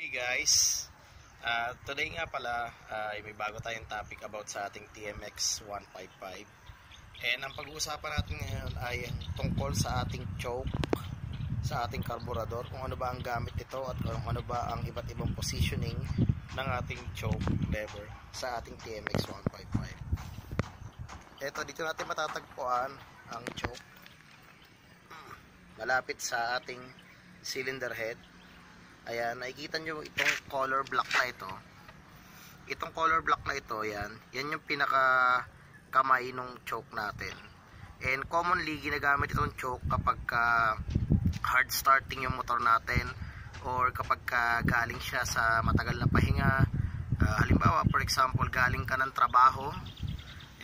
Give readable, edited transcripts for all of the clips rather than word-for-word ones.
Hey guys, today nga pala may bago tayong topic about sa ating TMX 155. And ang pag-uusapan natin ngayon ay tungkol sa ating choke, sa ating carburetor, kung ano ba ang gamit nito at kung ano ba ang iba't ibang positioning ng ating choke lever sa ating TMX 155. Ito, dito natin matatagpuan ang choke malapit sa ating cylinder head. Ayan, nakikita nyo itong color block na ito. Itong color block na ito, yan yung pinaka kamay ng choke natin. And commonly, ginagamit itong choke kapag hard starting yung motor natin, or kapag galing siya sa matagal na pahinga. Halimbawa, for example, galing ka ng trabaho,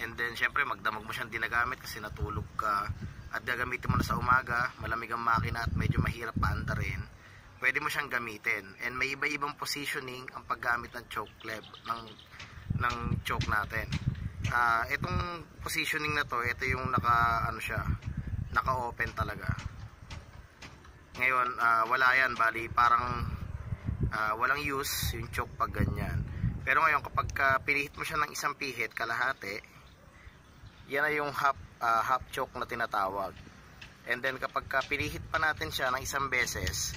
and then syempre magdamag mo siyang dinagamit kasi natulog ka, at gagamitin mo na sa umaga, malamig ang makina at medyo mahirap paandarin, pwede mo siyang gamitin. And may iba-ibang positioning ang paggamit ng choke ng choke natin. Itong positioning na to, ito yung naka-open talaga. Ngayon, wala yan, bali parang walang use yung choke pag ganyan. Pero ngayon, kapag pinihit mo siya ng isang pihit, kalahati, yan na yung half choke na tinatawag. And then kapag pinihit pa natin siya ng isang beses,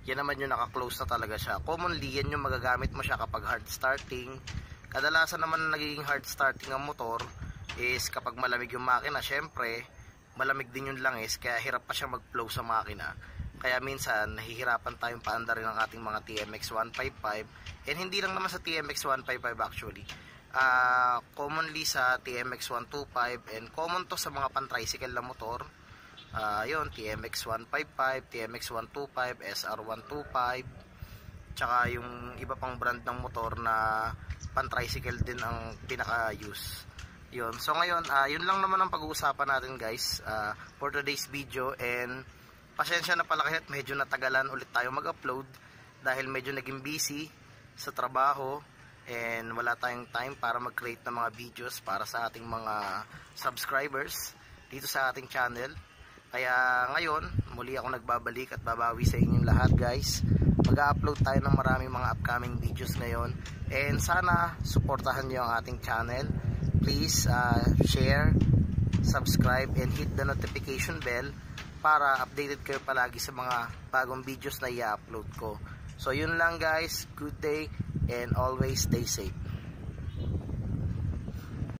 yan naman yung naka-close na talaga siya. Commonly, yan yung magagamit mo siya kapag hard starting. Kadalasan naman nagiging hard starting ang motor is kapag malamig yung makina. Syempre, malamig din yung langis, kaya hirap pa siya mag-flow sa makina. Kaya minsan, nahihirapan tayong paandarin ng ating mga TMX 155. And hindi lang naman sa TMX 155 actually. Commonly sa TMX 125, and common to sa mga pan-tricycle na motor. Yun, TMX 155, TMX 125, SR 125, tsaka yung iba pang brand ng motor na pan-tricycle din ang pinaka-use. Yun. So ngayon, yun lang naman ang pag-uusapan natin guys for today's video. And pasensya na pala kahit medyo natagalan ulit tayo mag-upload dahil medyo naging busy sa trabaho and wala tayong time para mag-create ng mga videos para sa ating mga subscribers dito sa ating channel. Kaya ngayon, muli ako nagbabalik at babawi sa inyong lahat guys. Mag-upload tayo ng maraming mga upcoming videos ngayon. And sana suportahan nyo ang ating channel. Please share, subscribe, and hit the notification bell para updated kayo palagi sa mga bagong videos na i-upload ko. So yun lang guys, good day and always stay safe.